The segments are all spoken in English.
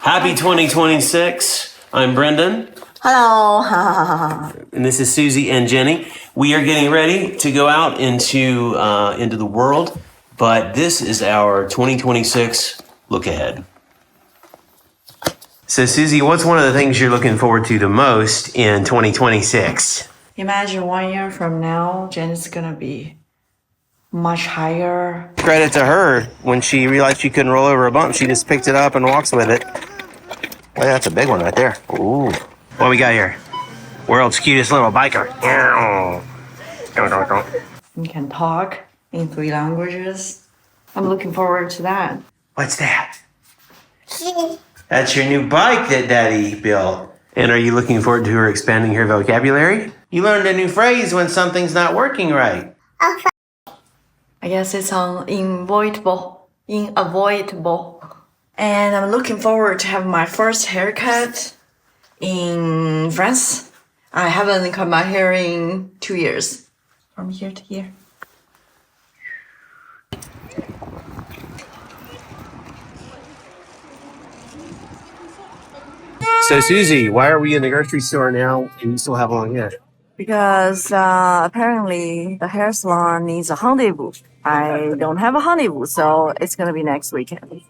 Happy 2026. I'm Brendan. Hello. And this is Susie and Jenny. We are getting ready to go out into the world, but this is our 2026 look ahead. So Susie, what's one of the things you're looking forward to the most in 2026? Imagine 1 year from now, Jen's gonna be much higher. Credit to her, when she realized she couldn't roll over a bump, she just picked it up and walks with it. Well, that's a big one right there. Ooh. What we got here? World's cutest little biker. You can talk in 3 languages. I'm looking forward to that. What's that? That's your new bike that Daddy built. And are you looking forward to her expanding her vocabulary? You learned a new phrase when something's not working right. I guess it's unavoidable. And I'm looking forward to have my first haircut in France. I haven't cut my hair in 2 years. From here to here. So Susie, why are we in the grocery store now and you still have long hair? Because apparently the hair salon needs a rendezvous. I don't have a rendezvous, so it's going to be next weekend.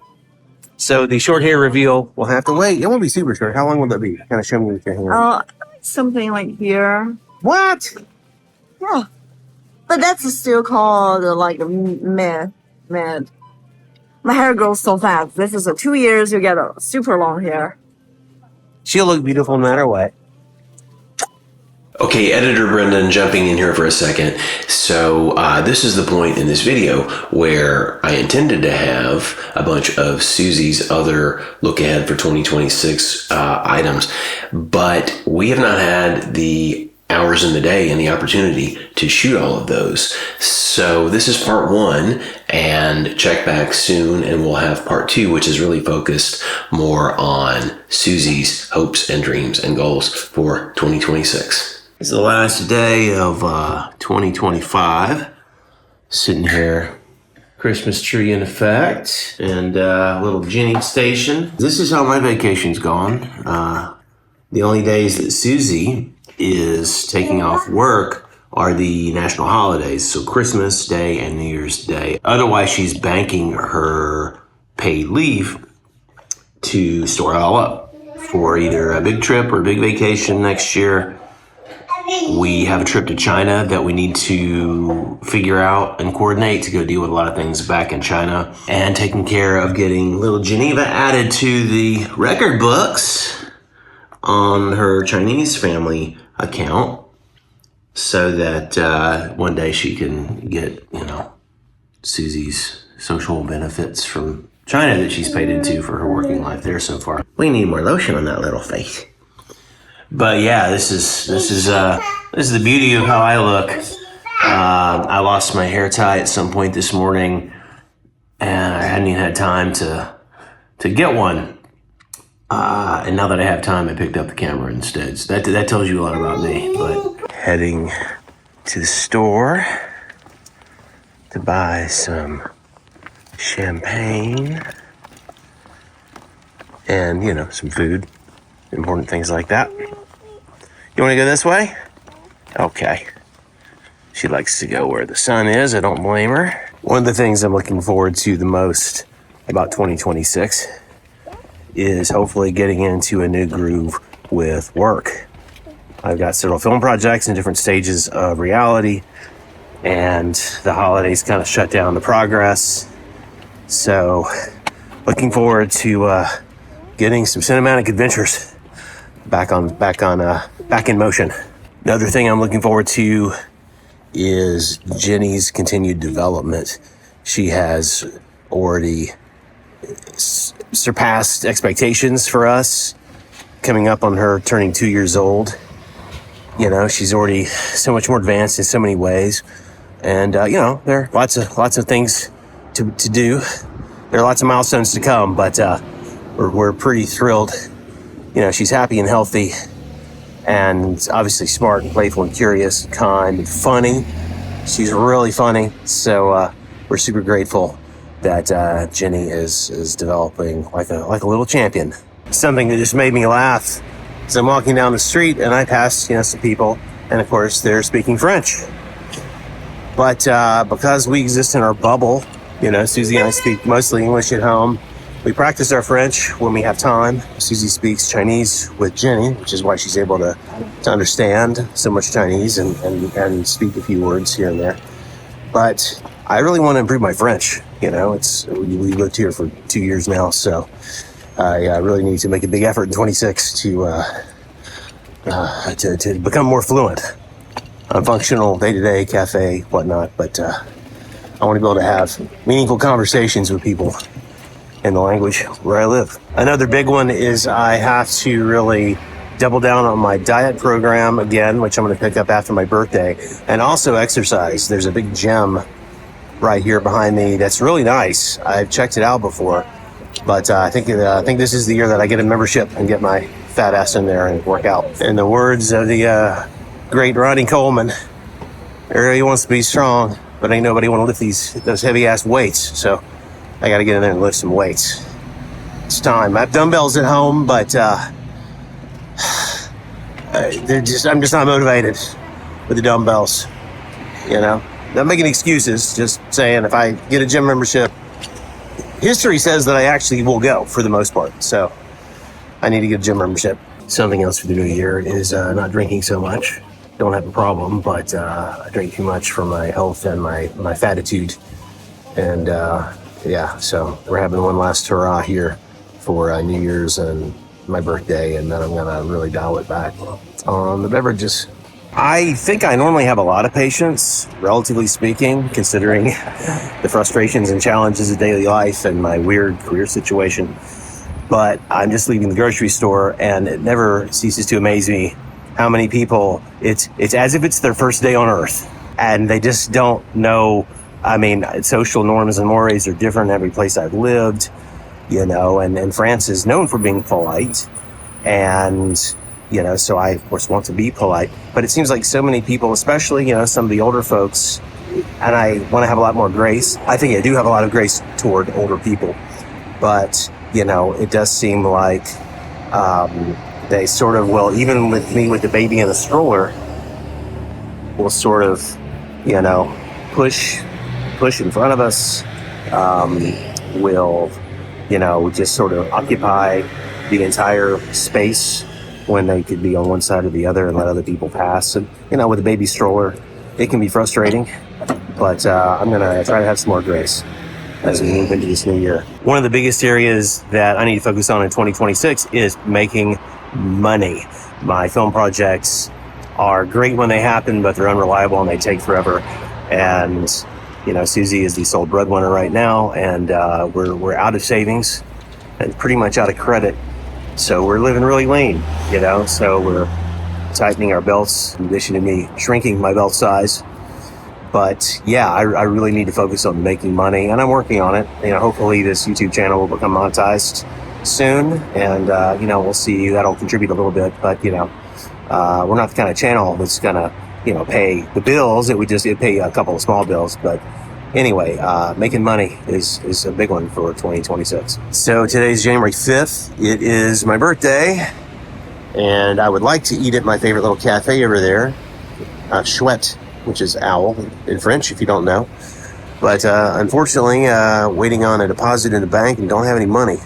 So the short hair reveal will have to wait. It won't be super short. How long will that be? Kind of show me with your hair. Something like here. What? Yeah. But that's still called like mid. My hair grows so fast. This is 2 years, you get a super long hair. She'll look beautiful no matter what. Okay, editor Brendan jumping in here for a second. So this is the point in this video where I intended to have a bunch of Susie's other look ahead for 2026 items, but we have not had the hours in the day and the opportunity to shoot all of those. So this is part 1, and check back soon and we'll have part 2, which is really focused more on Susie's hopes and dreams and goals for 2026. It's the last day of 2025. Sitting here, Christmas tree in effect, and little Jenny station. This is how my vacation's gone. The only days that Susie is taking off work are the national holidays, so Christmas Day and New Year's Day. Otherwise, she's banking her paid leave to store it all up for either a big trip or a big vacation next year. We have a trip to China that we need to figure out and coordinate to go deal with a lot of things back in China, and taking care of getting little Geneva added to the record books on her Chinese family account so that one day she can get, Susie's social benefits from China that she's paid into for her working life there so far. We need more lotion on that little face. But yeah, this is the beauty of how I look. I lost my hair tie at some point this morning, and I hadn't even had time to get one. And now that I have time, I picked up the camera instead. So that tells you a lot about me. But heading to the store to buy some champagne and some food, important things like that. You want to go this way? Okay. She likes to go where the sun is. I don't blame her. One of the things I'm looking forward to the most about 2026 is hopefully getting into a new groove with work. I've got several film projects in different stages of reality, and the holidays kind of shut down the progress. So looking forward to getting some cinematic adventures back in motion. Another thing I'm looking forward to is Jenny's continued development. She has already surpassed expectations for us, coming up on her turning 2 years old. She's already so much more advanced in so many ways, and there are lots of things to do. There are lots of milestones to come, but we're pretty thrilled. She's happy and healthy, and obviously smart and playful and curious, kind and funny. She's really funny. So we're super grateful that Jenny is developing like a little champion. something that just made me laugh. So I'm walking down the street and I pass, some people, and of course they're speaking French. But because we exist in our bubble, Susie and I speak mostly English at home. We practice our French when we have time. Susie speaks Chinese with Jenny, which is why she's able to understand so much Chinese and speak a few words here and there. But I really want to improve my French. We lived here for 2 years now, so I really need to make a big effort in 26 to become more fluent. I'm functional day-to-day, cafe, whatnot, but I want to be able to have meaningful conversations with people in the language where I live. Another big one is I have to really double down on my diet program again, which I'm going to pick up after my birthday, and also exercise. There's a big gym right here behind me that's really nice. I've checked it out before, but I think this is the year that I get a membership and get my fat ass in there and work out. In the words of the great Ronnie Coleman, everybody wants to be strong, but ain't nobody want to lift those heavy ass weights. So I got to get in there and lift some weights. It's time. I have dumbbells at home, but I'm just not motivated with the dumbbells. Not making excuses, just saying if I get a gym membership, history says that I actually will go for the most part. So I need to get a gym membership. Something else for the new year is not drinking so much. Don't have a problem, but I drink too much for my health and my fatitude. And so we're having one last hurrah here for New Year's and my birthday, and then I'm gonna really dial it back on the beverages. I think I normally have a lot of patience, relatively speaking, considering the frustrations and challenges of daily life and my weird career situation. But I'm just leaving the grocery store, and it never ceases to amaze me how many people, it's as if it's their first day on earth, and they just don't know. I mean, social norms and mores are different in every place I've lived, and France is known for being polite. And, so I, of course, want to be polite. But it seems like so many people, especially, some of the older folks, and I want to have a lot more grace. I think I do have a lot of grace toward older people. But, it does seem like they sort of will, even with me with the baby in the stroller, will sort of, push in front of us, will, just sort of occupy the entire space when they could be on one side or the other and let other people pass. And, with a baby stroller, it can be frustrating, but I'm going to try to have some more grace as we move into this new year. One of the biggest areas that I need to focus on in 2026 is making money. My film projects are great when they happen, but they're unreliable and they take forever. And Susie is the sole breadwinner right now, and we're out of savings and pretty much out of credit. So we're living really lean, so we're tightening our belts in addition to me shrinking my belt size. But yeah, I really need to focus on making money, and I'm working on it. Hopefully this YouTube channel will become monetized soon, and we'll see. That'll contribute a little bit, but we're not the kind of channel that's gonna pay the bills. It'd pay a couple of small bills, but anyway, making money is a big one for 2026. So today's January 5th. It is my birthday, and I would like to eat at my favorite little cafe over there, Chouette, which is owl in French, if you don't know. But unfortunately, waiting on a deposit in the bank and don't have any money.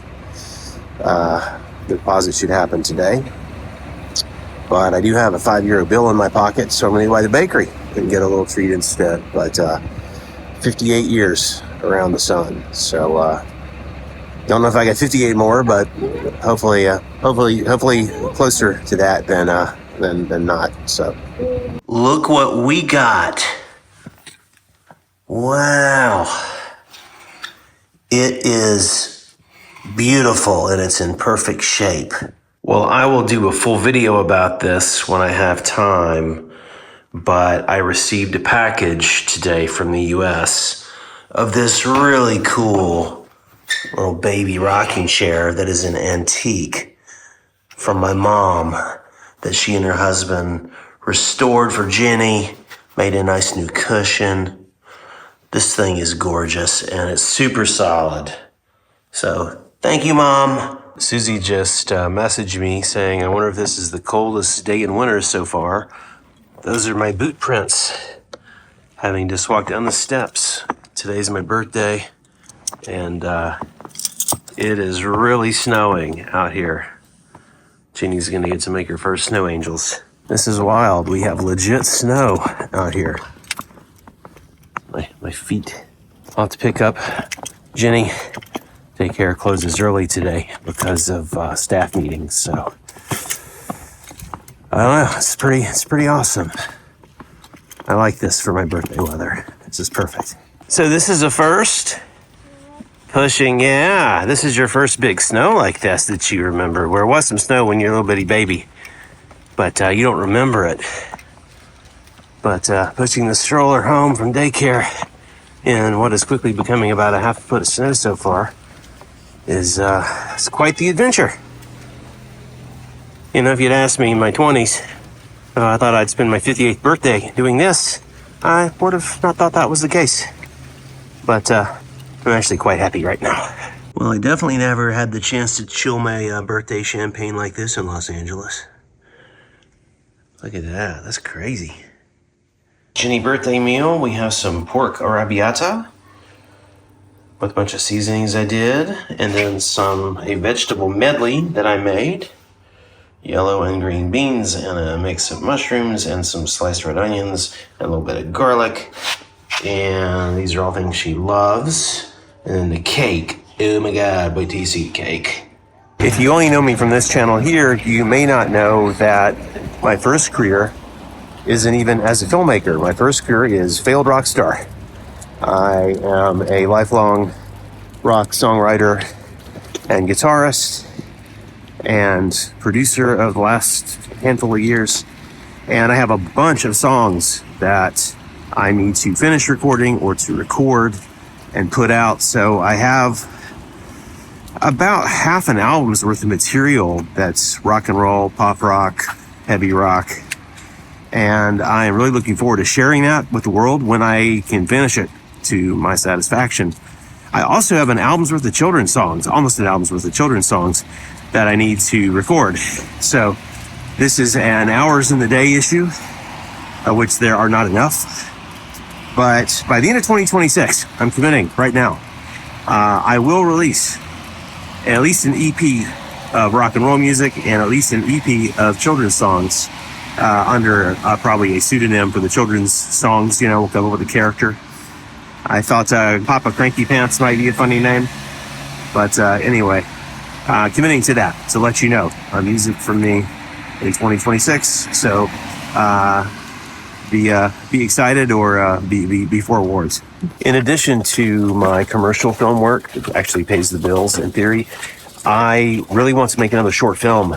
The deposit should happen today. But I do have a €5 bill in my pocket, so I'm going to go by the bakery and get a little treat instead. But 58 years around the sun. So don't know if I got 58 more, but hopefully closer to that than not. So look what we got. Wow. It is beautiful and it's in perfect shape. Well, I will do a full video about this when I have time, but I received a package today from the US of this really cool little baby rocking chair that is an antique from my mom that she and her husband restored for Jenny, made a nice new cushion. This thing is gorgeous and it's super solid. So thank you, Mom. Susie just messaged me saying, I wonder if this is the coldest day in winter so far. Those are my boot prints, having just walked down the steps. Today's my birthday, and it is really snowing out here. Jeannie's gonna get to make her first snow angels. This is wild. We have legit snow out here. My feet. I'll have to pick up Jenny. Daycare closes early today because of staff meetings, so I don't know. It's pretty awesome. I like this for my birthday weather. This is perfect. So this is a first. Pushing, yeah. This is your first big snow like this that you remember. There was some snow when you were a little bitty baby, but you don't remember it. But pushing the stroller home from daycare in what is quickly becoming about a half a foot of snow so far is it's quite the adventure. You know, if you'd asked me in my 20s, I thought I'd spend my 58th birthday doing this, I would have not thought that was the case. But I'm actually quite happy right now. Well, I definitely never had the chance to chill my birthday champagne like this in Los Angeles. Look at that, that's crazy. Jenny birthday meal, we have some pork arrabbiata with a bunch of seasonings I did, and then a vegetable medley that I made. Yellow and green beans and a mix of mushrooms and some sliced red onions and a little bit of garlic. And these are all things she loves. And then the cake. Oh my God, wait till you see the cake. If you only know me from this channel here, you may not know that my first career isn't even as a filmmaker. My first career is failed rock star. I am a lifelong rock songwriter and guitarist and producer of the last handful of years. And I have a bunch of songs that I need to finish recording or to record and put out. So I have about half an album's worth of material that's rock and roll, pop rock, heavy rock. And I am really looking forward to sharing that with the world when I can finish it to my satisfaction. I also have an album's worth of children's songs, almost an album's worth of children's songs that I need to record. So this is an hours in the day issue, of which there are not enough. But by the end of 2026, I'm committing right now, I will release at least an EP of rock and roll music and at least an EP of children's songs under probably a pseudonym for the children's songs. You know, we'll come up with a character. I thought Papa Cranky Pants might be a funny name. But anyway, committing to that, to let you know, music from me in 2026. So be excited or be forewarned. In addition to my commercial film work, it actually pays the bills in theory, I really want to make another short film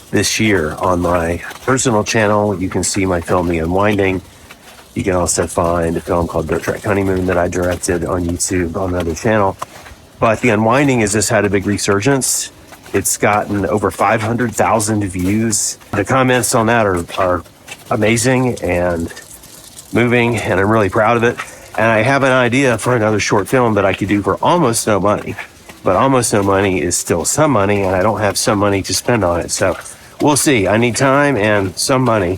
this year on my personal channel. You can see my film, The Unwinding. You can also find a film called Dirt Track Honeymoon that I directed on YouTube on another channel. But The Unwinding has just had a big resurgence. It's gotten over 500,000 views. The comments on that are amazing and moving, and I'm really proud of it. And I have an idea for another short film that I could do for almost no money. But almost no money is still some money, and I don't have some money to spend on it. So we'll see. I need time and some money.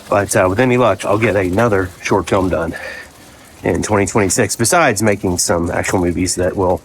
But with any luck, I'll get another short film done in 2026, besides making some actual movies that will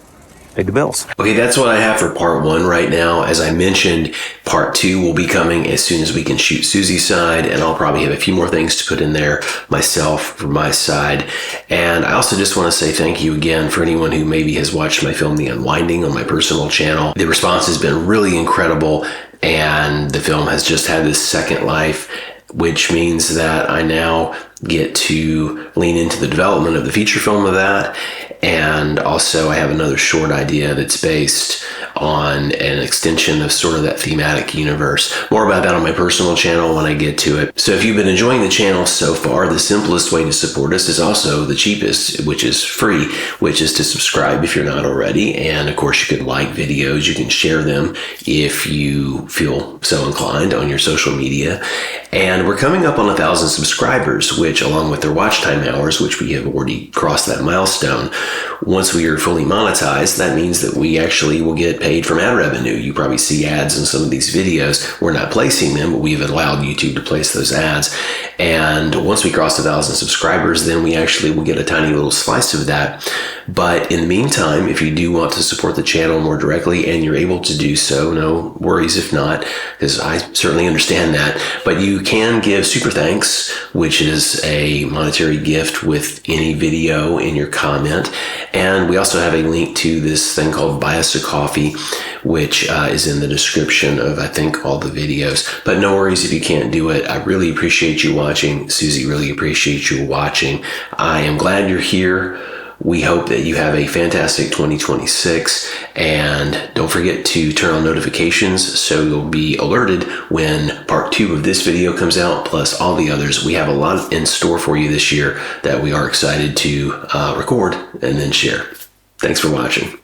pay the bills. Okay, that's what I have for part one right now. As I mentioned, part two will be coming as soon as we can shoot Susie's side, and I'll probably have a few more things to put in there myself from my side. And I also just want to say thank you again for anyone who maybe has watched my film, The Unwinding, on my personal channel. The response has been really incredible, and the film has just had this second life, which means that I now get to lean into the development of the feature film of that. And also I have another short idea that's based on an extension of sort of that thematic universe. More about that on my personal channel when I get to it. So if you've been enjoying the channel so far, the simplest way to support us is also the cheapest, which is free, which is to subscribe if you're not already. And of course you can like videos, you can share them if you feel so inclined on your social media. And we're coming up on 1,000 subscribers, which along with their watch time hours, which we have already crossed that milestone, Once we are fully monetized, that means that we actually will get paid from ad revenue. You probably see ads in some of these videos. We're not placing them, but we've allowed YouTube to place those ads. And once we cross 1,000 subscribers, then we actually will get a tiny little slice of that. But in the meantime, if you do want to support the channel more directly and you're able to do so, no worries if not, because I certainly understand that. But you can give super thanks, which is a monetary gift with any video in your comment. And we also have a link to this thing called Buy Us a Coffee, which is in the description of, I think, all the videos. But no worries if you can't do it. I really appreciate you watching. Susie really appreciates you watching. I am glad you're here. We hope that you have a fantastic 2026, and don't forget to turn on notifications so you'll be alerted when part 2 of this video comes out, plus all the others. We have a lot in store for you this year that we are excited to record and then share. Thanks for watching.